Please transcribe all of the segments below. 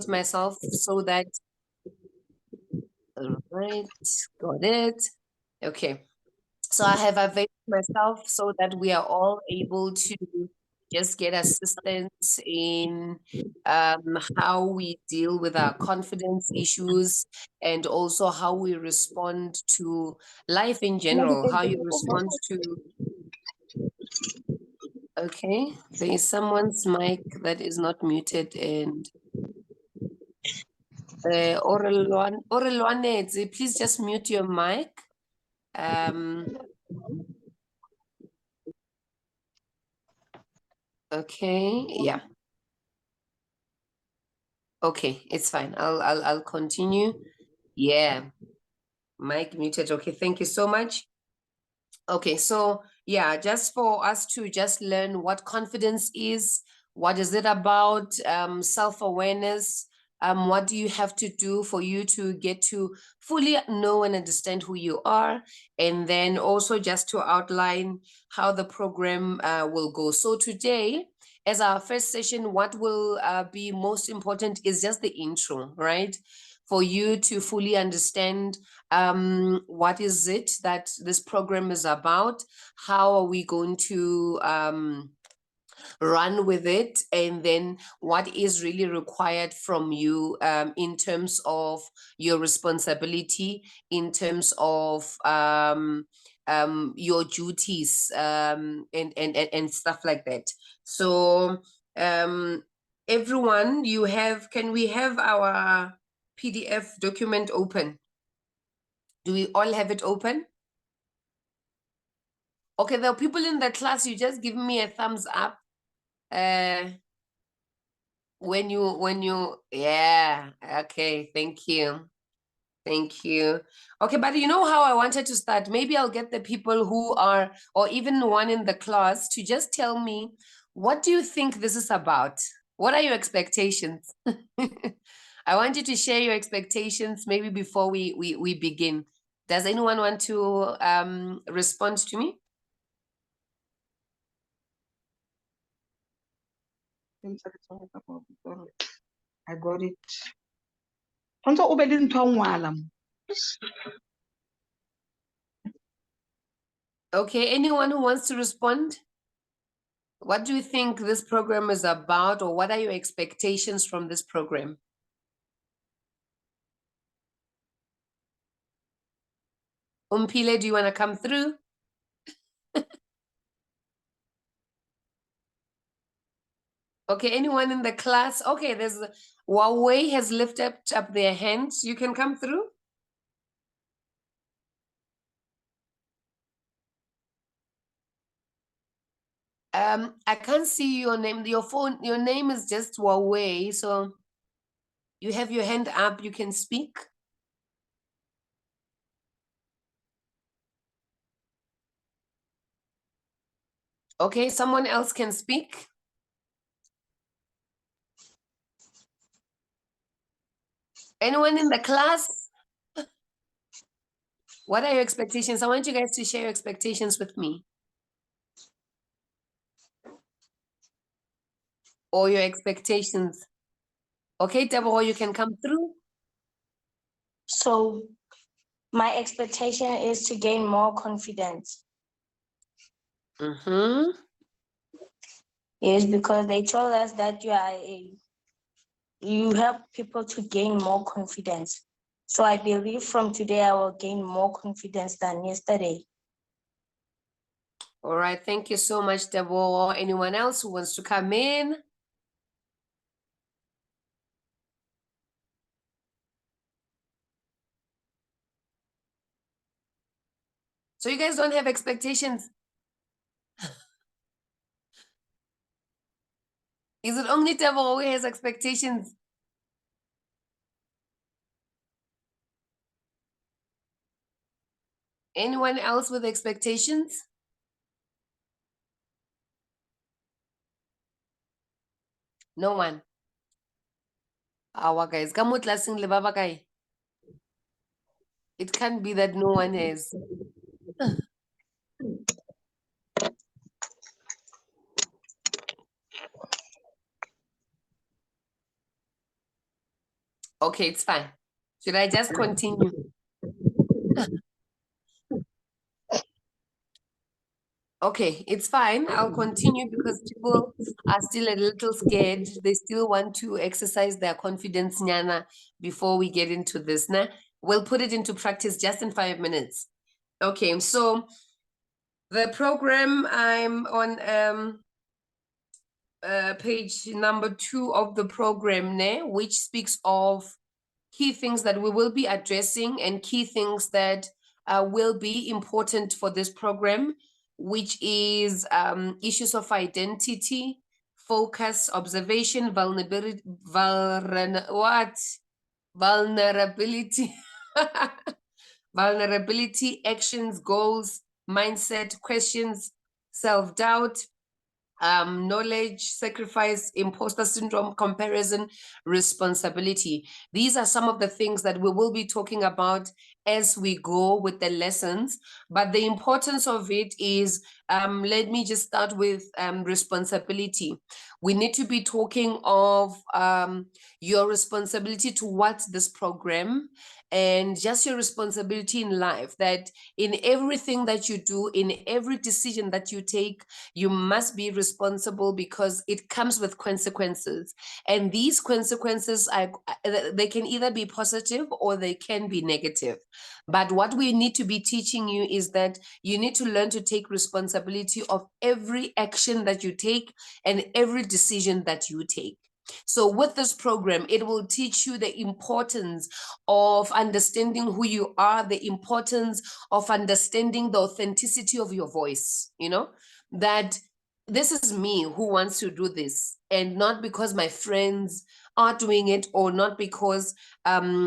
myself so that, all right, got it. Okay. So I have availed myself so that we are all able to just get assistance in how we deal with our confidence issues and also how we respond to life in general, how you respond to. Okay, there is someone's mic that is not muted and Orelwane, please just mute your mic. Okay, yeah. Okay, it's fine. I'll continue. Yeah. Mic muted. Okay, thank you so much. Okay, so yeah, just for us to just learn what confidence is, what is it about, self-awareness, what do you have to do for you to get to fully know and understand who you are, and then also just to outline how the program will go. So today, as our first session, what will be most important is just the intro, right? For you to fully understand what is it that this program is about, how are we going to run with it, and then what is really required from you in terms of your responsibility, in terms of your duties and stuff like that. So everyone, can we have our PDF document open? Do we all have it open? Okay, there are people in the class, you just give me a thumbs up. When you, yeah, okay, thank you. Thank you. Okay, but you know how I wanted to start? Maybe I'll get the people who are, or even one in the class to just tell me, what do you think this is about? What are your expectations? I want you to share your expectations maybe before we begin. Does anyone want to respond to me? I got it. Okay, anyone who wants to respond? What do you think this program is about, or what are your expectations from this program? Umpile, do you want to come through? Okay, anyone in the class? Okay, there's Huawei has lifted up their hands. You can come through. I can't see your name. Your phone, your name is just Huawei. So you have your hand up, you can speak. Okay, someone else can speak. Anyone in the class? What are your expectations? I want you guys to share your expectations with me. Or your expectations. Okay, Deborah, you can come through. So my expectation is to gain more confidence. Mm-hmm. Yes, because they told us that you help people to gain more confidence. So I believe from today I will gain more confidence than yesterday. All right, thank you so much, Deborah. Anyone else who wants to come in? So you guys don't have expectations? Is it only Deborah who has expectations? Anyone else with expectations? No one. Our guys, it can't be that no one has. Okay, it's fine. Should I just continue? Okay, it's fine. I'll continue because people are still a little scared. They still want to exercise their confidence, Nyana, before we get into this. Nah? We'll put it into practice just in 5 minutes. Okay, so the program, I'm on page number 2 of the program, which speaks of key things that we will be addressing and key things that will be important for this program, which is issues of identity, focus, observation, vulnerability, vulnerability, actions, goals, mindset, questions, self-doubt, knowledge, sacrifice, imposter syndrome, comparison, responsibility. These are some of the things that we will be talking about as we go with the lessons. But the importance of it is, let me just start with responsibility. We need to be talking of your responsibility towards this program and just your responsibility in life, that in everything that you do, in every decision that you take, you must be responsible because it comes with consequences. And these consequences, they can either be positive or they can be negative. But what we need to be teaching you is that you need to learn to take responsibility of every action that you take and every decision that you take. So with this program, it will teach you the importance of understanding who you are, the importance of understanding the authenticity of your voice, that this is me who wants to do this, and not because my friends are doing it or not because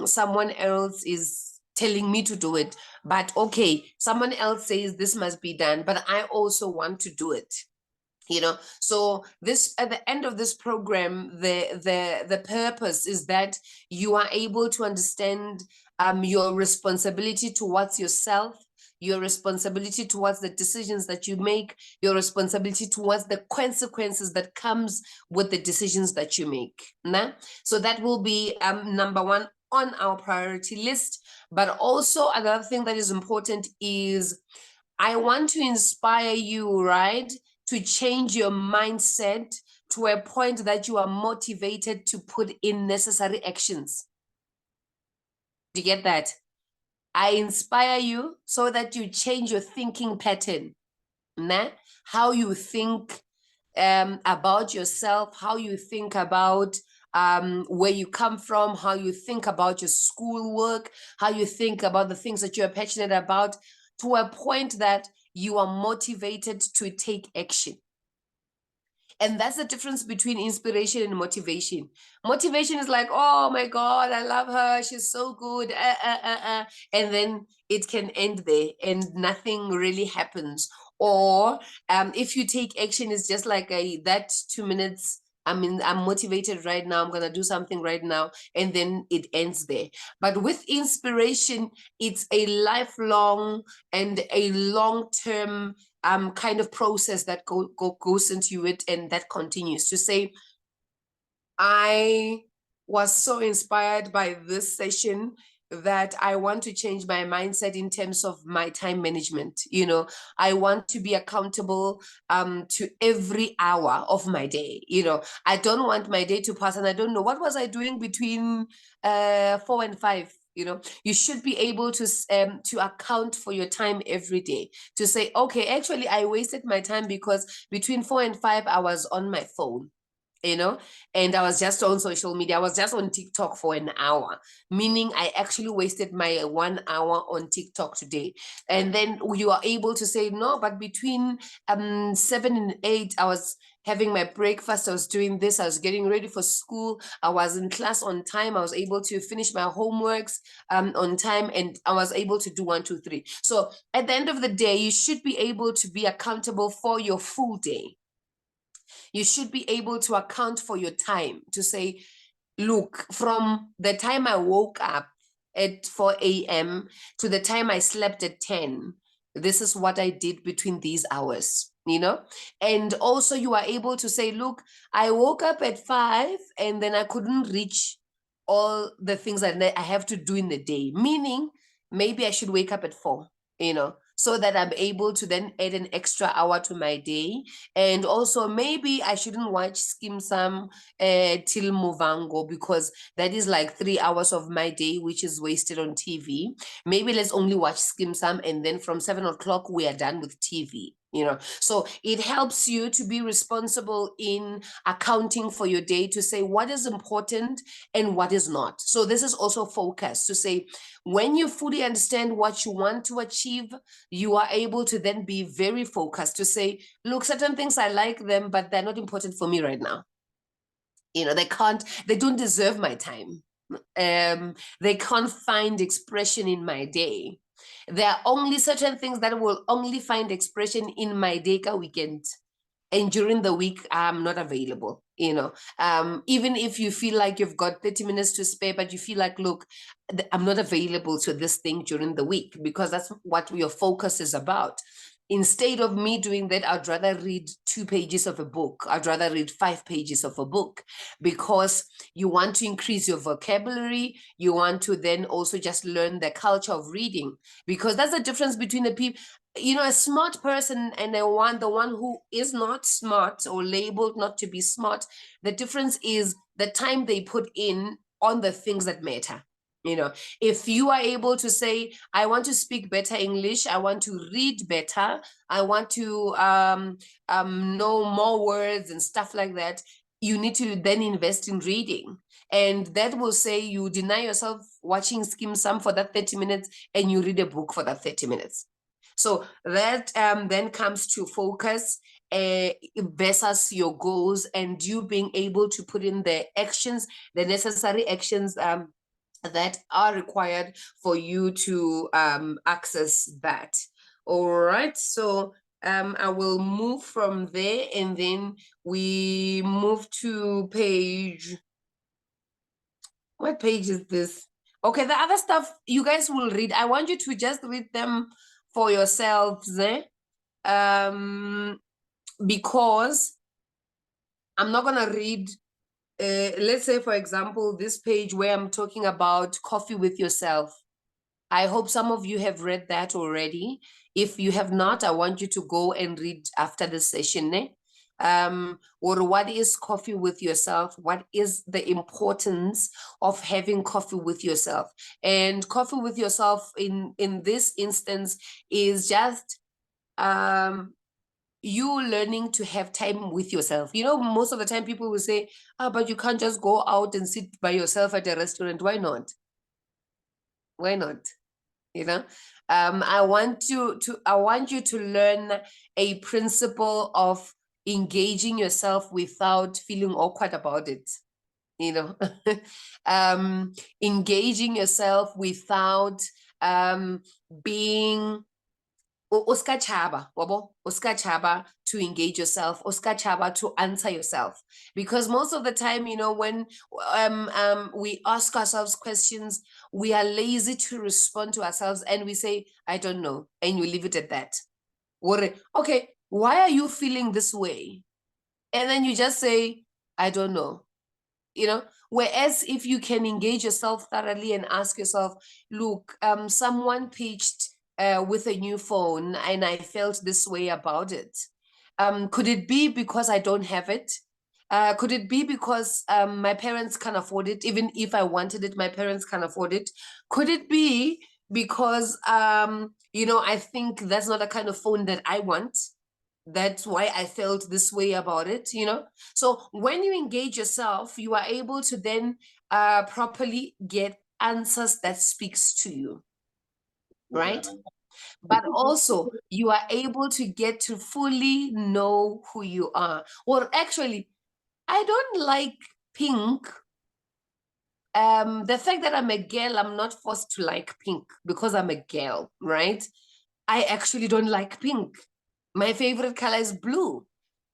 someone else is telling me to do it. But okay, someone else says this must be done, but I also want to do it. So this, at the end of this program, the purpose is that you are able to understand your responsibility towards yourself, your responsibility towards the decisions that you make, your responsibility towards the consequences that comes with the decisions that you make. So that will be number 1 on our priority list. But also another thing that is important is I want to inspire you, right, to change your mindset to a point that you are motivated to put in necessary actions. Do you get that? I inspire you so that you change your thinking pattern, how you think about yourself, how you think about where you come from, how you think about your schoolwork, how you think about the things that you're passionate about, to a point that you are motivated to take action. And that's the difference between inspiration and motivation. Motivation is like, oh my God, I love her, she's so good, and then it can end there and nothing really happens. Or if you take action, it's just like that 2 minutes, I'm motivated right now, I'm gonna do something right now, and then it ends there. But with inspiration, it's a lifelong and a long-term kind of process that goes into it, and that continues to say, I was so inspired by this session that I want to change my mindset in terms of my time management. I want to be accountable to every hour of my day. I don't want my day to pass and I don't know what was I doing between 4 and 5. You should be able to account for your time every day, to say, okay, actually I wasted my time because between 4 and 5 I was on my phone, and I was just on social media. I was just on TikTok for an hour, meaning I actually wasted my 1 hour on TikTok today. And then you are able to say, no, but between 7 and 8, I was having my breakfast, I was doing this, I was getting ready for school, I was in class on time, I was able to finish my homeworks on time, and I was able to do 1, 2, 3. So at the end of the day, you should be able to be accountable for your full day. You should be able to account for your time, to say, look, from the time I woke up at 4 a.m. to the time I slept at 10, this is what I did between these hours, And also you are able to say, look, I woke up at 5 and then I couldn't reach all the things that I have to do in the day, meaning maybe I should wake up at 4, so that I'm able to then add an extra hour to my day. And also maybe I shouldn't watch Skim Sam till Movango, because that is like 3 hours of my day, which is wasted on TV. Maybe let's only watch Skim Sam, and then from 7 o'clock, we are done with TV. So it helps you to be responsible in accounting for your day, to say what is important and what is not. So this is also focus, to say when you fully understand what you want to achieve, you are able to then be very focused, to say, look, certain things I like them, but they're not important for me right now. They don't deserve my time. They can't find expression in my day. There are only certain things that will only find expression in my day weekend. And during the week, I'm not available, even if you feel like you've got 30 minutes to spare, but you feel like, look, I'm not available to this thing during the week, because that's what your focus is about. Instead of me doing that, I'd rather read 2 pages of a book. I'd rather read 5 pages of a book, because you want to increase your vocabulary. You want to then also just learn the culture of reading, because that's the difference between the people, a smart person and the one who is not smart or labeled not to be smart. The difference is the time they put in on the things that matter. If you are able to say, I want to speak better English, I want to read better, I want to know more words and stuff like that, you need to then invest in reading. And that will say you deny yourself watching Skim Sam for that 30 minutes and you read a book for that 30 minutes. So that then comes to focus versus your goals, and you being able to put in the actions, the necessary actions that are required for you to access that. All right, so I will move from there, and then we move to page. What page is this? Okay, the other stuff you guys will read. I want you to just read them for yourselves, because I'm not gonna read. Let's say, for example, this page where I'm talking about coffee with yourself. I hope some of you have read that already. If you have not, I want you to go and read after the session. Or what is coffee with yourself? What is the importance of having coffee with yourself? And coffee with yourself in this instance is just you learning to have time with yourself. Most of the time people will say, but you can't just go out and sit by yourself at a restaurant. Why not? Why not? I want you to learn a principle of engaging yourself without feeling awkward about it. Engaging yourself without being Oscar Chaba, Oscar Chaba, to engage yourself, Oscar Chaba, to answer yourself. Because most of the time, when we ask ourselves questions, we are lazy to respond to ourselves, and we say, I don't know, and you leave it at that. Or, okay, why are you feeling this way? And then you just say, I don't know. Whereas if you can engage yourself thoroughly and ask yourself, look, someone pitched with a new phone and I felt this way about it. Could it be because I don't have it? Could it be because my parents can't afford it? Even if I wanted it, my parents can't afford it. Could it be because, I think that's not the kind of phone that I want? That's why I felt this way about it, So when you engage yourself, you are able to then properly get answers that speaks to you, right? But also you are able to get to fully know who you are. Or actually, I don't like pink. The fact that I'm a girl, I'm not forced to like pink because I'm a girl, right? I actually don't like pink. My favorite color is blue.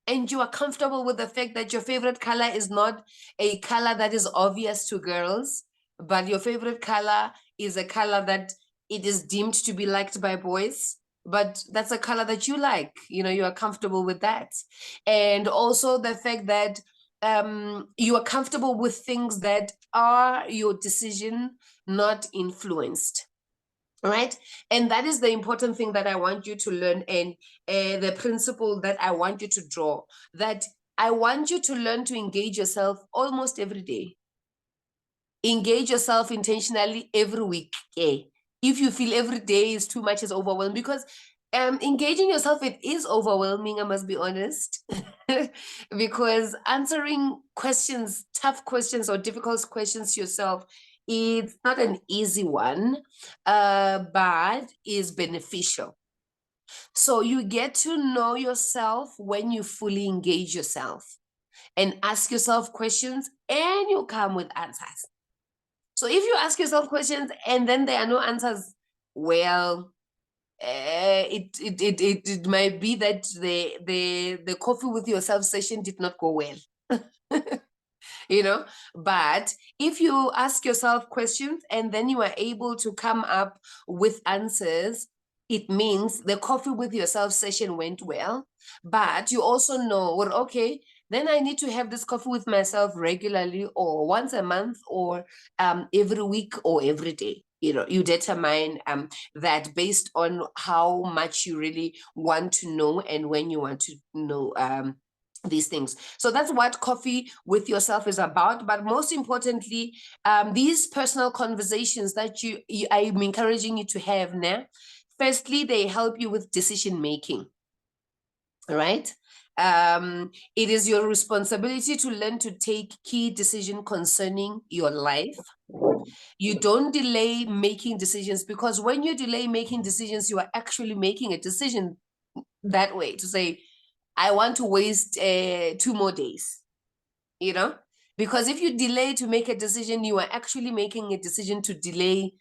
And you are comfortable with the fact that your favorite color is not a color that is obvious to girls, but your favorite color is a color that it is deemed to be liked by boys, but that's a color that you like. You are comfortable with that. And also the fact that you are comfortable with things that are your decision, not influenced. Right? And that is the important thing that I want you to learn, and the principle that I want you to draw, that I want you to learn to engage yourself almost every day. Engage yourself intentionally every week. Okay? If you feel every day is too much, is overwhelming, because engaging yourself, it is overwhelming, I must be honest. Because answering questions, tough questions or difficult questions yourself, it's not an easy one, but is beneficial. So you get to know yourself when you fully engage yourself and ask yourself questions, and you come with answers. So if you ask yourself questions and then there are no answers, well, it might be that the coffee with yourself session did not go well. You know, but if you ask yourself questions and then you are able to come up with answers, it means the coffee with yourself session went well. But you also know, well, okay, then I need to have this coffee with myself regularly, or once a month, or every week, or every day. You know, you determine that based on how much you really want to know and when you want to know these things. So that's what coffee with yourself is about. But most importantly, these personal conversations that I'm encouraging you to have now, firstly, they help you with decision making, right? It is your responsibility to learn to take key decision concerning your life. You don't delay making decisions, because when you delay making decisions, you are actually making a decision that way, to say, I want to waste 2 more days, you know? Because if you delay to make a decision, you are actually making a decision to delay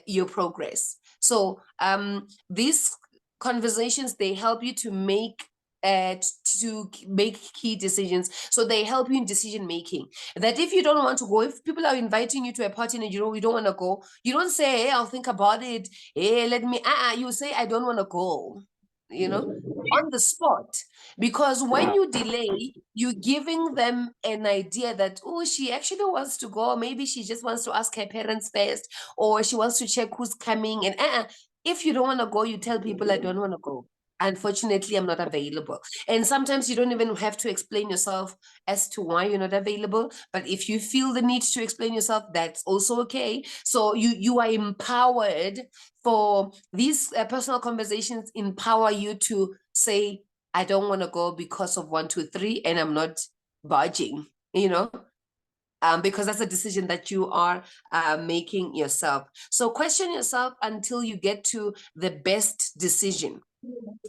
your progress. So these conversations, they help you to make key decisions. So they help you in decision making. That if you don't want to go, if people are inviting you to a party and you don't want to go, you don't say, hey, I'll think about it. Hey, let me, you say, I don't want to go, you know, on the spot. Because when you delay, you're giving them an idea that, oh, she actually wants to go. Maybe she just wants to ask her parents first, or she wants to check who's coming. And if you don't want to go, you tell people, I don't want to go. Unfortunately, I'm not available. And sometimes you don't even have to explain yourself as to why you're not available. But if you feel the need to explain yourself, that's also okay. So you are empowered for these personal conversations, empower you to say, I don't want to go because of 1, 2, 3, and I'm not budging, you know, because that's a decision that you are making yourself. So question yourself until you get to the best decision.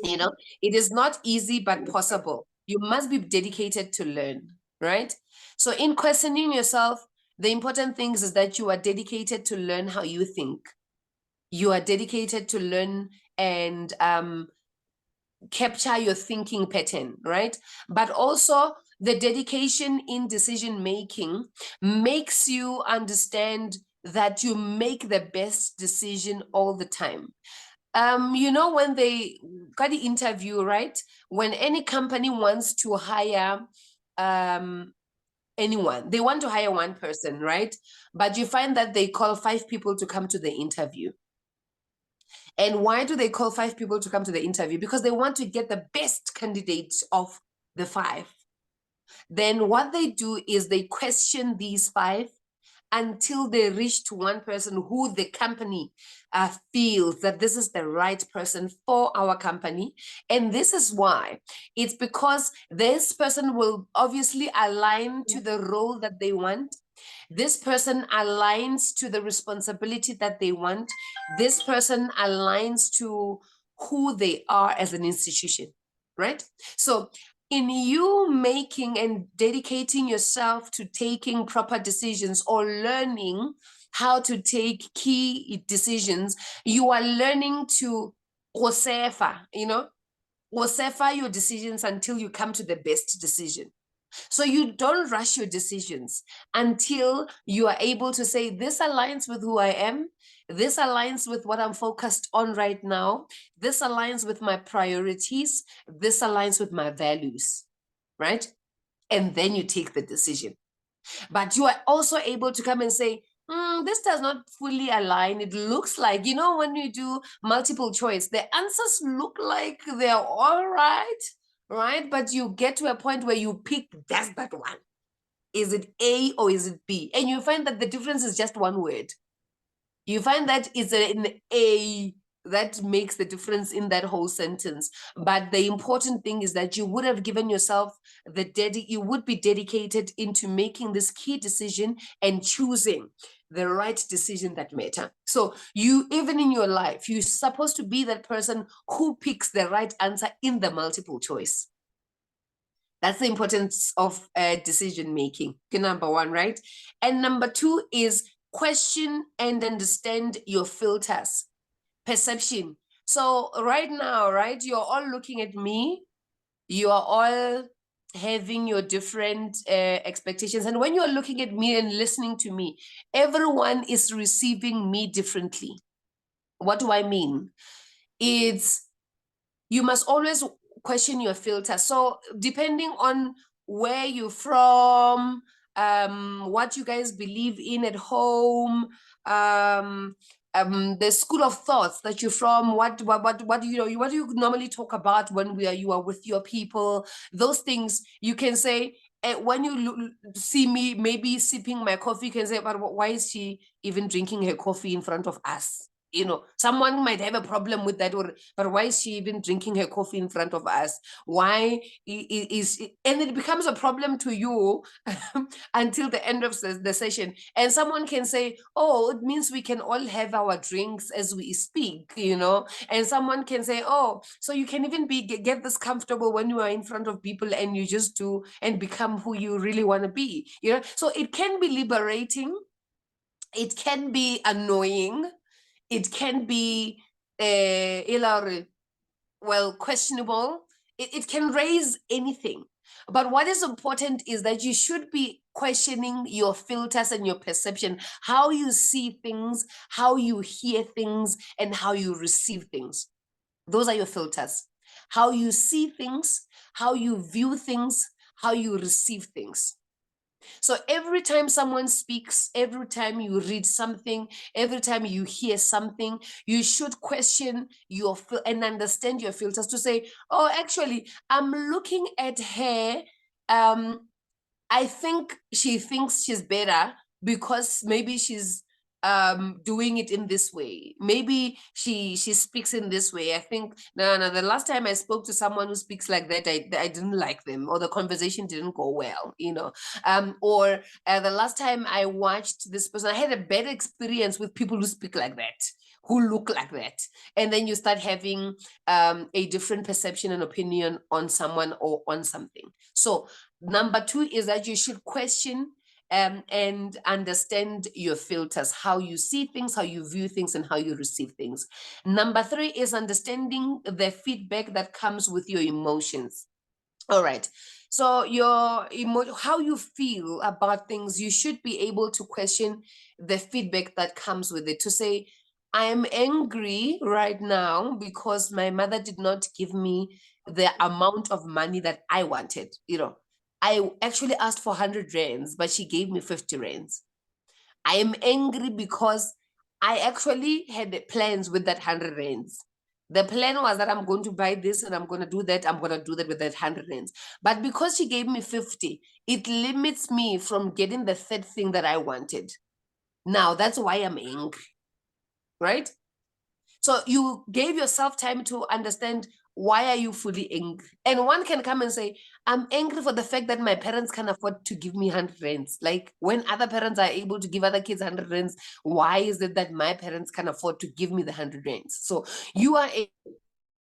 You know, it is not easy, but possible. You must be dedicated to learn, right? So in questioning yourself, the important things is that you are dedicated to learn how you think. You are dedicated to learn and capture your thinking pattern, right? But also the dedication in decision making makes you understand that you make the best decision all the time. You know, when they got the interview, right? When any company wants to hire anyone, they want to hire one person, right? But you find that they call 5 people to come to the interview. And why do they call 5 people to come to the interview? Because they want to get the best candidate of the 5. Then what they do is they question these 5 until they reach to one person who the company feels that this is the right person for our company. And this is why. It's because this person will obviously align to the role that they want. This person aligns to the responsibility that they want. This person aligns to who they are as an institution, right? So in you making and dedicating yourself to taking proper decisions or learning how to take key decisions, you are learning to osefa, you know, osefa your decisions until you come to the best decision. So you don't rush your decisions until you are able to say, this aligns with who I am. This aligns with what I'm focused on right now. This aligns with my priorities. This aligns with my values, right? and then you take the decision. But you are also able to come and say, this does not fully align. It looks like, you know, when you do multiple choice, the answers look like they're all right, right? But you get to a point where you pick just that one. Is it A or is it B? And you find that the difference is just one word. You find that it's an A that makes the difference in that whole sentence. But the important thing is that you would have given yourself you would be dedicated into making this key decision and choosing the right decision that matter. So you, even in your life, you're supposed to be that person who picks the right answer in the multiple choice. That's the importance of decision making. Number one, right? And number two is question and understand your filters. Perception. So right now, right, you're all looking at me. You are all having your different expectations. And when you're looking at me and listening to me, everyone is receiving me differently. What do I mean? It's, you must always question your filter. So depending on where you're from, what you guys believe in at home, the school of thoughts that you're from, what do you normally talk about when you are with your people, those things you can say. When you see me maybe sipping my coffee, you can say, but why is she even drinking her coffee in front of us? You know, someone might have a problem with that, but why is she even drinking her coffee in front of us? Why is and it becomes a problem to you until the end of the session. And someone can say, oh, it means we can all have our drinks as we speak, you know. And someone can say, oh, so you can even get this comfortable when you are in front of people and you just do and become who you really want to be, you know. So it can be liberating, it can be annoying, it can be questionable. It can raise anything. But what is important is that you should be questioning your filters and your perception, how you see things, how you hear things, and how you receive things. Those are your filters. How you see things, how you view things, how you receive things. So every time someone speaks, every time you read something, every time you hear something, you should question and understand your filters to say, oh, actually, I'm looking at her. I think she thinks she's better because maybe she's doing it in this way. Maybe she speaks in this way. I think no, the last time I spoke to someone who speaks like that, I didn't like them, or the conversation didn't go well, you know. Or the last time I watched this person, I had a bad experience with people who speak like that, who look like that. And then you start having a different perception and opinion on someone or on something. So number two is that you should question and understand your filters, how you see things, how you view things, and how you receive things. Number three is understanding the feedback that comes with your emotions. All right. So how you feel about things, you should be able to question the feedback that comes with it, to say, I am angry right now because my mother did not give me the amount of money that I wanted. You know, I actually asked for 100 rands, but she gave me 50 rands. I am angry because I actually had plans with that 100 rands. The plan was that I'm going to buy this and I'm going to do that. I'm going to do that with that 100 rands. But because she gave me 50, it limits me from getting the third thing that I wanted. Now, that's why I'm angry, right? So you gave yourself time to understand, why are you fully angry? And one can come and say, I'm angry for the fact that my parents can't afford to give me 100 rands. Like, when other parents are able to give other kids 100 rands, why is it that my parents can't afford to give me the 100 rands? So you are